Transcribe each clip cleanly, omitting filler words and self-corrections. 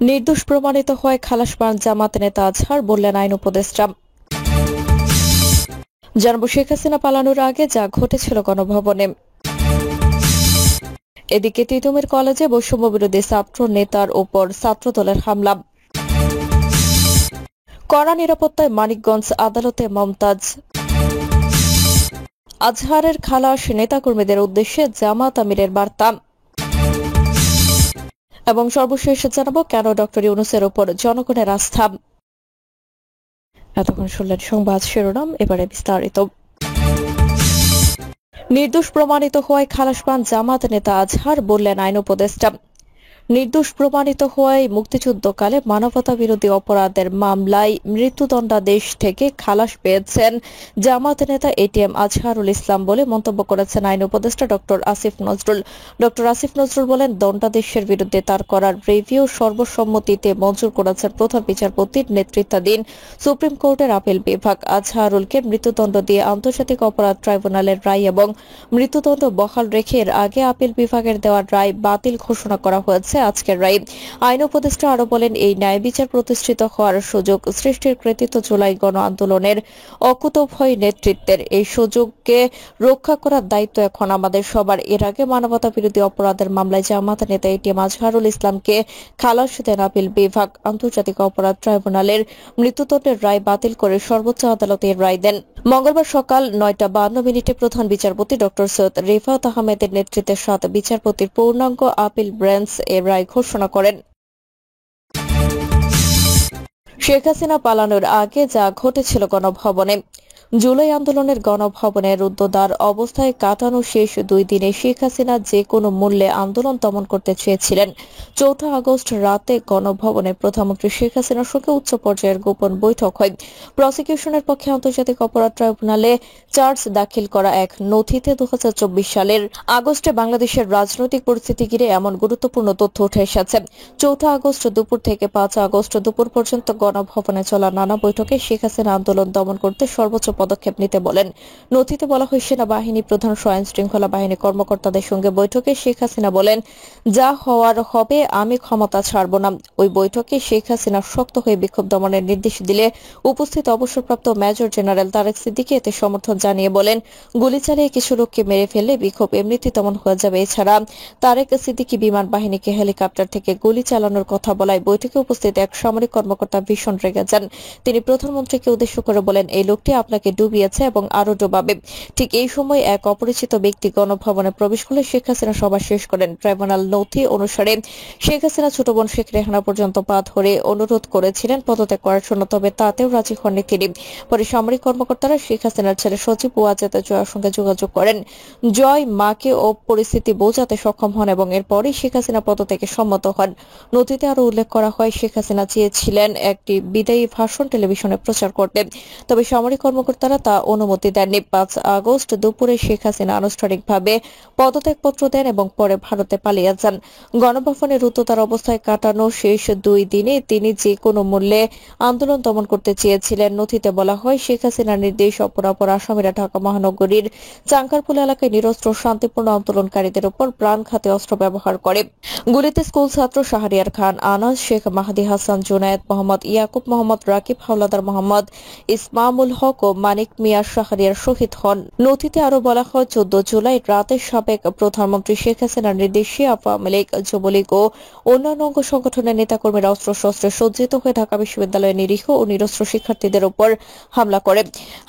নির্দোষ প্রমাণিত হয় খালাস পান জামাত নেতা আজহার, বললেন আইন উপদেষ্টা। জানাবো শেখ হাসিনা পালানোর আগে যা ঘটেছিল গণভবনে। এদিকে তিতুমির কলেজে বৈষম্য বিরোধী ছাত্র নেতার ওপর ছাত্রদলের হামলা। কড়া নিরাপত্তায় মানিকগঞ্জ আদালতে মমতাজ। আজহারের খালাস নেতাকর্মীদের উদ্দেশ্যে জামাত আমিরের বার্তা। এবং সর্বশেষ জানাবো কেন ডক্টর ইউনূসের ওপর জনগণের আস্থা। এতক্ষণ শুনলেন সংবাদ শিরোনাম, এবারে বিস্তারিত। নির্দোষ প্রমাণিত হওয়ায় খালাস পান জামাত নেতা আজহার, বললেন আইন উপদেষ্টা। নির্দোষ প্রমাণিত হওয়ায় মুক্তিযুদ্ধকালে মানবতা বিরোধী অপরাধের মামলায় মৃত্যুদণ্ডাদেশ থেকে খালাস পেয়েছেন জামাত নেতা এটিএম আজহারুল ইসলাম বলে মন্তব্য করেছেন আইন উপদেষ্টা ডক্টর আসিফ নজরুল। ডক্টর আসিফ নজরুল বলেন, দণ্ডাদেশের বিরুদ্ধে তার করার রিভিউ সর্বসম্মতিতে মঞ্জুর করেছেন প্রধান বিচারপতির নেতৃত্বাধীন সুপ্রিম কোর্টের আপিল বিভাগ। আজহারুলকে মৃত্যুদণ্ড দিয়ে আন্তর্জাতিক অপরাধ ট্রাইব্যুনালের রায় এবং মৃত্যুদণ্ড বহাল রেখে এর আগে আপিল বিভাগের দেওয়া রায় বাতিল ঘোষণা করা হয়েছে আজকের রায়। আইন উপদেষ্টা আরো বলেন, এই ন্যায় বিচার প্রতিষ্ঠিত হওয়ার সুযোগ সৃষ্টির কৃতিত্ব জুলাই গণ আন্দোলনের অকুতোভয় নেতৃত্বের। এই সুযোগকে রক্ষা করার দায়িত্ব এখন আমাদের সবার। এর আগে মানবতা বিরোধী অপরাধের মামলায় জামাত নেতা এটিএম আজহারুল ইসলামকে খালাস দেন আপিল বিভাগ। আন্তর্জাতিক অপরাধ ট্রাইব্যুনালের মৃত্যুদণ্ডের রায় বাতিল করে সর্বোচ্চ আদালতে রায় দেন। মঙ্গলবার সকাল 9:52 প্রধান বিচারপতি ডক্টর সৈয়দ রিফাত আহমেদের নেতৃত্বে 7 বিচারপতির পূর্ণাঙ্গ আপিল বেঞ্চ এর রায় ঘোষণা করেন। শেখ হাসিনা পালানোর আগে যা ঘটেছিল গণভবনে। জুলাই আন্দোলনের গণভবনে রুদ্ধদ্বার অবস্থায় কাটানো শেষ 2 দিনে শেখ হাসিনা যে কোনো মূল্যে আন্দোলন দমন করতে চেয়েছিলেন। 4 আগস্ট রাতে গণভবনে প্রধানমন্ত্রী শেখ হাসিনার সঙ্গে উচ্চ পর্যায়ের গোপন বৈঠক হয়। প্রসিকিউশনের পক্ষে আন্তর্জাতিক অপরাধ ট্রাইব্যুনালে চার্জ দাখিল করা এক নথিতে 2024 সালের আগস্টে বাংলাদেশের রাজনৈতিক পরিস্থিতি ঘিরে এমন গুরুত্বপূর্ণ তথ্য উঠে এসেছে। 4 আগস্ট দুপুর থেকে 5 আগস্ট দুপুর পর্যন্ত গণভবনে চলা নানা বৈঠকে শেখ হাসিনা আন্দোলন দমন করতে সর্বোচ্চ পদক্ষেপ নিতে বলেন। নথিতে বলা হয়, সেনাবাহিনী প্রধান আইন শৃঙ্খলা বাহিনী কর্মকর্তাদের সঙ্গে বৈঠকে শেখ হাসিনা বলেন, যা হওয়ার হবে, আমি ক্ষমতা ছাড়ব না। ওই বৈঠকে শেখ হাসিনা শক্ত হয়ে বিক্ষোভ দমনের নির্দেশ দিলে উপস্থিত অবসরপ্রাপ্ত মেজর জেনারেল তারেক সিদ্দিকী এতে সমর্থন জানিয়ে বলেন, গুলি চালিয়ে কিছু লোককে মেরে ফেললে বিক্ষোভ এমনিতে দমন হয়ে যাবে। এছাড়া তারেক সিদ্দিকী বিমান বাহিনীকে হেলিকপ্টার থেকে গুলি চালানোর কথা বলায় বৈঠকে উপস্থিত এক সামরিক কর্মকর্তা ভীষণ রেগে যান। তিনি প্রধানমন্ত্রীকে উদ্দেশ্য করে বলেন, এই লোকটি আপনাকে ডুবিয়েছে এবং আরো ডুবাবে। ঠিক এই সময় এক অপরিচিত ব্যক্তি গণভবনে প্রবেশ করলে শেখ হাসিনা সভা শেষ করেন। ট্রাইব্যুনাল নথি অনুসারে শেখ হাসিনা ছোট বোন শেখ রেহানা পর্যন্ত পা ধরে অনুরোধ করেছিলেন পদত্যাগ করার জন্য, তবে তাতেও রাজি হননি তিনি। পরে সামরিক কর্মকর্তারা শেখ হাসিনার ছেলে সচিব ওয়াজেদ জয়ের সঙ্গে যোগাযোগ করেন। জয় মাকে ও পরিস্থিতি বোঝাতে সক্ষম হন এবং এরপরই শেখ হাসিনা পদত্যাগে সম্মত হন। নথিতে আরো উল্লেখ করা হয়, শেখ হাসিনা চেয়েছিলেন একটি বিদায়ী ভাষণ টেলিভিশনে প্রচার করতে, তবে সামরিক কর্মকর্তারা তা অনুমতি দেননি। 5 আগস্ট দুপুরে শেখ হাসিনা আনুষ্ঠানিকভাবে পদত্যাগপত্র দেন এবং পরে ভারতে পালিয়ে যান। গণভবনে রুদ্ধদ্বার অবস্থায় কাটানো শেষ 2 দিনে তিনি যে কোনো মূল্যে আন্দোলন দমন করতে চেয়েছিলেন। নথিতে বলা হয়, শেখ হাসিনার নির্দেশ অপরাপর আসামিরা ঢাকা মহানগরীর চাঙ্কারপুল এলাকায় নিরস্ত্র শান্তিপূর্ণ আন্দোলনকারীদের উপর প্রাণঘাতী অস্ত্র ব্যবহার করে। গুলিতে স্কুল ছাত্র শাহরিয়ার খান আনাস, শেখ মাহাদি হাসান জুনায়েদ, মোহাম্মদ ইয়াকুব, মোহাম্মদ রাকিব হাওলাদার, মোহাম্মদ ইসমামুল হক ও মানিক মিয়া শাহরিয়ার শহীদ হন। নথিতে আরো বলা হয়, 14 জুলাই রাতে সাবেক প্রধানমন্ত্রী শেখ হাসিনার নির্দেশে আওয়ামী লীগ, যুবলীগ ও অন্যান্য অঙ্গ সংগঠনের নেতাকর্মীরা অস্ত্রশস্ত্রে সজ্জিত হয়ে ঢাকা বিশ্ববিদ্যালয়ের নিরীহ ও নিরস্ত্র শিক্ষার্থীদের উপর হামলা করে।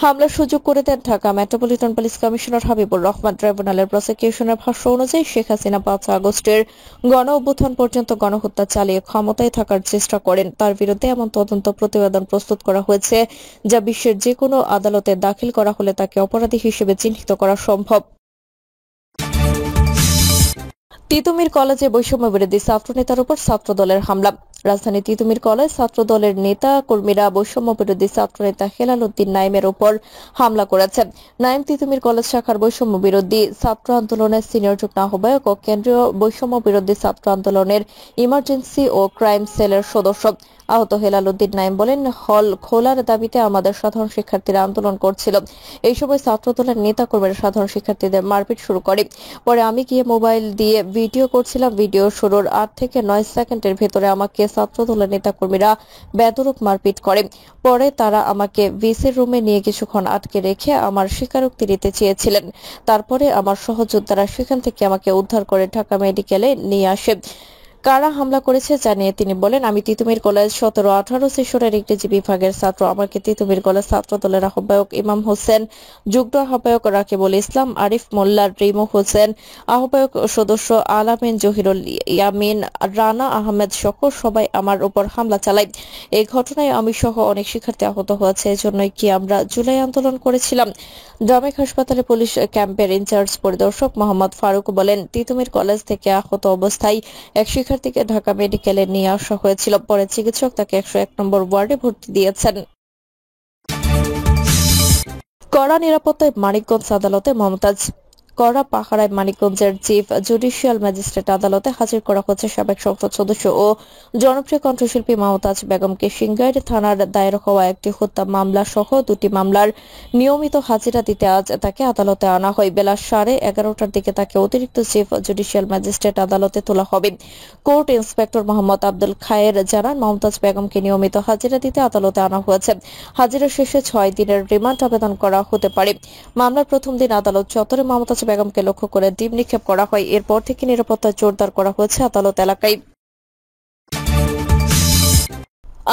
হামলার সুযোগ করে দেন Dhaka metropolitan police commissioner Habibur Rahman. ট্রাইব্যুনালের প্রসিকিউশনের ভাষ্য অনুযায়ী শেখ হাসিনা 5 আগস্টের গণ অভ্যুত্থান পর্যন্ত গণহত্যা চালিয়ে ক্ষমতায় থাকার চেষ্টা করেন। তার বিরুদ্ধে এমন তদন্ত প্রতিবেদন প্রস্তুত করা হয়েছে যা বিশ্বের যে কোনো আদালতে দাখিল করা হলে তাকে অপরাধী হিসেবে চিহ্নিত করা সম্ভব। তিতুমির কলেজে বৈষম্য বিরোধী ছাত্রনেতার উপর ছাত্রদলের হামলা। রাজধানী তিতুমির কলেজ ছাত্রদলের নেতা কর্মীরা বৈষম্য বিরোধী ছাত্রনেতা হেলাল উদ্দিন নাইমের উপর হামলা করেছে। নাইম তিতুমির কলেজ শাখার বৈষম্য বিরোধী ছাত্র আন্দোলনের সিনিয়র যুগ্ম আহ্বায়ক ও কেন্দ্রীয় বৈষম্য বিরোধী ছাত্র আন্দোলনের ইমার্জেন্সি ও ক্রাইম সেলের সদস্য। আহত হেলাল উদ্দিন নাইম বলেন, হল খোলার দাবিতে আমাদের সাধারণ শিক্ষার্থীরা আন্দোলন করছিল। এই সময় ছাত্রদলের নেতাকর্মীরা সাধারণ শিক্ষার্থীদের মারপিট শুরু করে। পরে আমি গিয়ে মোবাইল দিয়ে ভিডিও করছিলাম। ভিডিও শুরুর 8 থেকে 9 সেকেন্ডের ভেতরে আমাকে ছাত্রদলের নেতাকর্মীরা বেধড়ক মারপিট করে। পরে তারা আমাকে ভিসির রুমে নিয়ে কিছুক্ষণ আটকে রেখে আমার স্বীকারোক্তি নিতে চেয়েছিলেন। তারপরে আমার সহযোদ্ধারা সেখান থেকে আমাকে উদ্ধার করে ঢাকা মেডিকেলে নিয়ে আসে। কারা হামলা করেছে জানিয়ে তিনি বলেন, আমি তিতুমির কলেজ 17-18 সেশনের ইংরেজি বিভাগের ছাত্র। আমাকে তিতুমির কলেজ ছাত্র দলের আহ্বায়ক ইমাম হোসেন, যুগ্ম আহ্বায়ক রাকিবুল ইসলাম, আরিফ মোল্লা, রিমু হোসেন, আহ্বায়ক সদস্য আলামিন, জহিরুল ইয়ামিন, রানা আহমেদ সহ সবাই আমার উপর হামলা চালায়। এই ঘটনায় আমি সহ অনেক শিক্ষার্থী আহত হয়েছে। এজন্যই কি আমরা জুলাই আন্দোলন করেছিলাম। ড্রামেক হাসপাতালে পুলিশ ক্যাম্পের ইনচার্জ পরিদর্শক মোহাম্মদ ফারুক বলেন, তিতুমির কলেজ থেকে আহত অবস্থায় এক শিক্ষার্থীকে ঢাকা মেডিকেলে নিয়ে আসা হয়েছিল। পরে চিকিৎসক তাকে 101 নম্বর ওয়ার্ডে ভর্তি দিয়েছেন। কড়া নিরাপত্তায় মানিকগঞ্জ আদালতে মমতাজ। কড়া পাহারায় মানিকগঞ্জের চিফ জুডিশিয়াল ম্যাজিস্ট্রেট আদালতে হাজির করা হচ্ছে সাবেক সংসদ সদস্য ও জনপ্রিয় কণ্ঠশিল্পী মমতাজ বেগমকে। সিংগাইর থানার দায়ের হওয়া একটি হত্যা মামলা সহ 2টি মামলার নিয়মিত হাজিরা দিতে আজ তাকে আদালতে আনা হয়। বেলা 11:30টার দিকে তাকে অতিরিক্ত চিফ জুডিশিয়াল ম্যাজিস্ট্রেট আদালতে তোলা হবে। কোর্ট ইন্সপেক্টর মোহাম্মদ আব্দুল খায়ের জানান, মমতাজ বেগমকে নিয়মিত হাজিরা দিতে আদালতে আনা হয়েছে। হাজিরা শেষে 6 দিনের রিমান্ড আবেদন করা হতে পারে। মামলার প্রথম দিন আদালত চত্বরে মমতাজ বেগমকে লক্ষ্য করে ডিম নিক্ষেপ করা হয়। এরপর থেকে নিরাপত্তা জোরদার করা হয়েছে আদালত এলাকায়।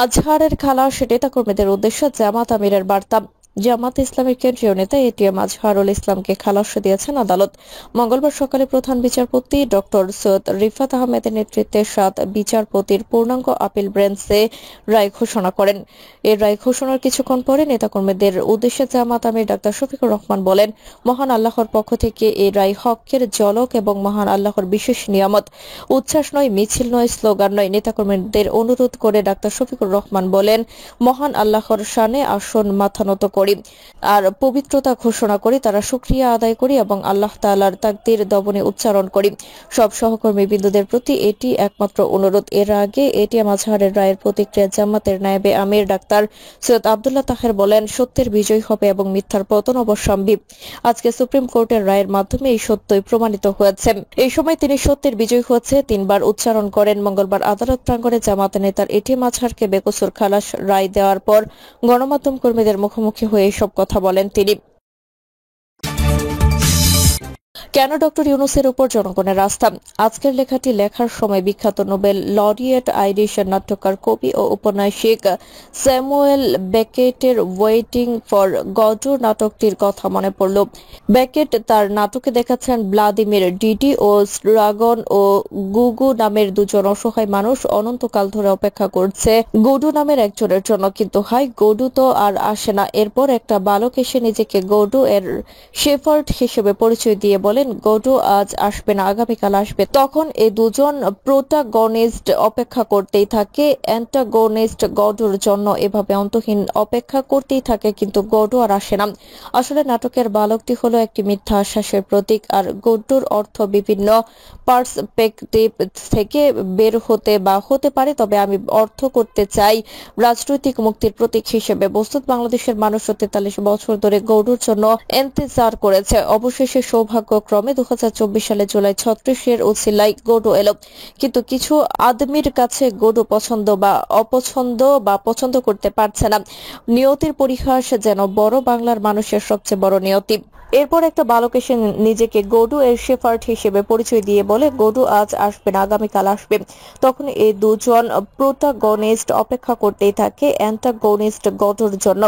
আজহারের খালাস নেতাকর্মীদের উদ্দেশ্যে জামাত আমিরের বার্তা। জামাত ইসলামের কেন্দ্রীয় নেতা এটিএম আজহারুল ইসলামকে খালাস দিয়েছেন আদালত। মঙ্গলবার সকালে প্রধান বিচারপতি ডক্টর সৈয়দ রিফাত আহমেদের নেতৃত্বে 7 বিচারপতির পূর্ণাঙ্গ আপিল বেঞ্চে রায় ঘোষণা করেন। এর রায় ঘোষণার কিছুক্ষণ পরে নেতাকর্মীদের উদ্দেশ্যে জামাত আমির ডাক্তার শফিকুর রহমান বলেন, মহান আল্লাহর পক্ষ থেকে এই রায় হকের ঝলক এবং মহান আল্লাহর বিশেষ নিয়ামত। উচ্ছ্বাস নয়, মিছিল নয়, স্লোগান নয়। নেতাকর্মীদের অনুরোধ করে ডাক্তার শফিকুর রহমান বলেন, মহান আল্লাহর শানে আসন মাথা নত করি আর পবিত্রতা ঘোষণা করি, তারা শুকরিয়া আদায় করি এবং আল্লাহ তাআলার তাকদীর দবনে উচ্চারণ করি। সব সহকর্মী বিন্দুদের প্রতি এটি একমাত্র অনুরোধ। এর আগে এটিএম আজহারের রায়ের প্রতিক্রিয়া জামাতের নায়েবে আমির ডাক্তার সৈয়দ আব্দুল্লাহ তাহের বলেন, সত্যের বিজয় হবে এবং মিথ্যার পতন অবশ্যম্ভাবী। আজকে সুপ্রিম কোর্টের রায়ের মাধ্যমে এই সত্যই প্রমাণিত হয়েছে। এই সময় তিনি সত্যের বিজয় হয়েছে 3 বার উচ্চারণ করেন। মঙ্গলবার আদালত প্রাঙ্গণে জামাত নেতার এটিএম আজহারকে বেকসুর খালাস রায় দেওয়ার পর গণমাধ্যম কর্মীদের মুখোমুখি হয়ে এসব কথা বলেন তিনি। কেন ডক্টর ইউনূসের উপর জনগণের আস্থা। আজকের লেখাটি লেখার সময় বিখ্যাত নোবেল লরিয়েট আইরিশ নাট্যকার, কবি ও ঔপন্যাসিক স্যামুয়েল বেকেটের ওয়েটিং ফর গডো নাটকটির কথা মনে পড়ল। বেকেট তার নাটকে দেখাচ্ছেন ভ্লাদিমির ডিডি ও ড্রাগন ও গুগু নামের দুজন অসহায় মানুষ অনন্তকাল ধরে অপেক্ষা করছে গুডু নামের একজনের জন্য, কিন্তু হাই গডু তো আর আসে না। এরপর একটা বালক এসে নিজেকে গডু এর শেফার্ড হিসেবে পরিচয় দিয়ে বলেন, গডু আজ আসবে না, আগামীকাল আসবে। তখন এই দুজন প্রোটাগনিস্ট অপেক্ষা করতেই থাকে অ্যান্টাগনিস্ট গডুর জন্য। এভাবে অন্তহীন অপেক্ষা করতেই থাকে, কিন্তু গডু আর আসে না। আসলে নাটকের বালকটি হলো একটি মিথ্যা আশ্বাসের প্রতীক, আর গডুর অর্থ বিভিন্ন পার্সপেক্টিভ থেকে বের হতে বা হতে পারে, তবে আমি অর্থ করতে চাই রাজনৈতিক মুক্তির প্রতীক হিসেবে। বস্তুত বাংলাদেশের মানুষ 43 বছর ধরে গডুর জন্য ইন্তজার করেছে। অবশেষে সৌভাগ্যক্রমে 2024 সালে জুলাই 36-এর উছিলায় গডু এলো। কিন্তু কিছু আদমির কাছে গডু পছন্দ বা অপছন্দ বা পছন্দ করতে পারছে না। নিয়তির পরিহাস যেন বড় বাংলার মানুষের সবচেয়ে বড় নিয়তি। এরপর একটা বালক এসে নিজেকে গডু এর শেফার্ড হিসেবে পরিচয় দিয়ে বলে, গডু আজ আসবে না, আগামীকাল আসবে। তখন এই দুজন প্রোটাগনিস্ট অপেক্ষা করতেই থাকে অ্যান্টাগনিস্ট গডুর জন্য।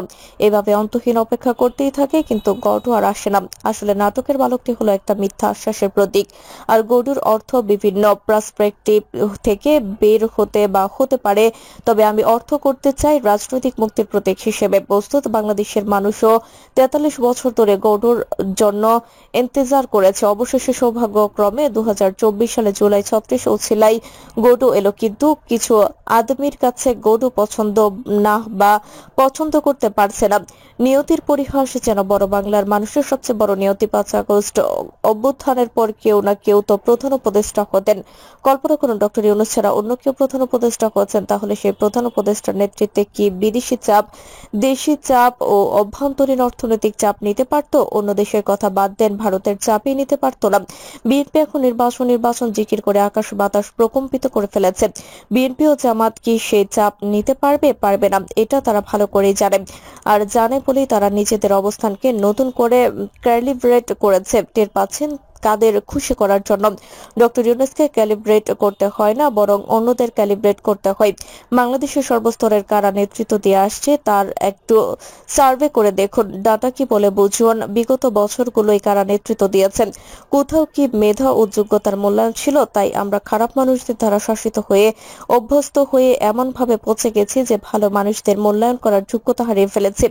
এভাবে অন্তহীন অপেক্ষা করতেই থাকে, কিন্তু গডু আর আসে না। আসলে নাটকের বালকটি হলো একটা মিথ্যা আশ্বাসের প্রতীক, আর গডুর অর্থ বিভিন্ন পার্সপেক্টিভ থেকে বের হতে বা হতে পারে, তবে আমি অর্থ করতে চাই রাজনৈতিক মুক্তির প্রতীক হিসেবে। বস্তুত বাংলাদেশের মানুষও 43 বছর ধরে গডুর জন্য ইন্তজার করেছে। অবশেষে সৌভাগ্যক্রমে 2024 সালে জুলাই 36 উছিলায় গডু এলো। কিন্তু কিছু আদমির কাছে গডু পছন্দ না বা পছন্দ করতে পারছে না। নিয়তির পরিহাস যেন বড় বাংলার মানুষের সবচেয়ে বড় নিয়তি। 5 আগস্ট অভ্যুত্থানের পর কেউ না কেউ তো প্রধান উপদেষ্টা হতেন। কল্পনা করুন ডক্টর ইউনূস ছাড়া অন্য কেউ প্রধান উপদেষ্টা হচ্ছেন, তাহলে সেই প্রধান উপদেষ্টার নেতৃত্বে কি বিদেশি চাপ, দেশি চাপ ও অভ্যন্তরীণ অর্থনৈতিক চাপ নিতে পারত? অন্য দেশের কথা বাদ দেন, ভারতের চাপই নিতে পারত না। বিএনপি এখন নির্বাচন জিকির করে আকাশ বাতাস প্রকম্পিত করে ফেলেছে। বিএনপি ও জামাত কি সেই চাপ নিতে পারবে? পারবে না, এটা তারা ভালো করেই জানে। আর জানে বলেই তারা নিজেদের অবস্থানকে নতুন করে ক্যালিব্রেট করেছে। টের পাচ্ছেন কাদের খুশি করার জন্য ডক্টর ইউনূসকে ক্যালিব্রেট করতে হয় না, বরং অন্যদের ক্যালিব্রেট করতে হয়। বাংলাদেশের সর্বস্তরের কারা নেতৃত্ব দিয়ে আসছে তার একটু সার্ভে করে দেখুন, ডাটা কি বলে বুঝুন। বিগত বছরগুলোই কারা নেতৃত্ব দিয়েছেন, কোথাও কি মেধা ও যোগ্যতার মূল্যায়ন ছিল? তাই আমরা খারাপ মানুষদের দ্বারা শাসিত হয়ে অভ্যস্ত হয়ে এমন ভাবে পৌঁছে গেছি যে ভালো মানুষদের মূল্যায়ন করার যোগ্যতা হারিয়ে ফেলেছি।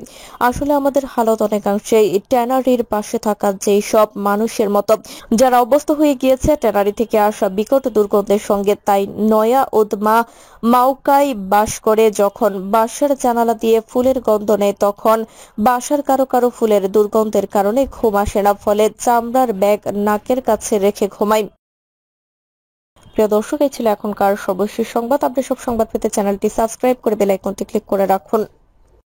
আসলে আমাদের হালত অনেকাংশেই ট্যানারির পাশে থাকা যেই সব মানুষের মতো, যারা অভ্যস্ত হয়ে গিয়েছে ট্যানারি থেকে আসা বিকট দুর্গন্ধের সঙ্গে। তাই নয়া উদ্মা মাউকায় বাস করে, যখন বাসার জানালা দিয়ে ফুলের গন্ধ নেয় তখন বাসার কারো কারো ফুলের দুর্গন্ধের কারণে ঘুম আসে না, ফলে চামড়ার ব্যাগ নাকের কাছে রেখে ঘুমায়। প্রিয় দর্শক, এই ছিল এখনকার সর্বশেষ সংবাদ। আপনি সব সংবাদ পেতে চ্যানেলটি সাবস্ক্রাইব করে বেল আইকনটি ক্লিক করে রাখুন।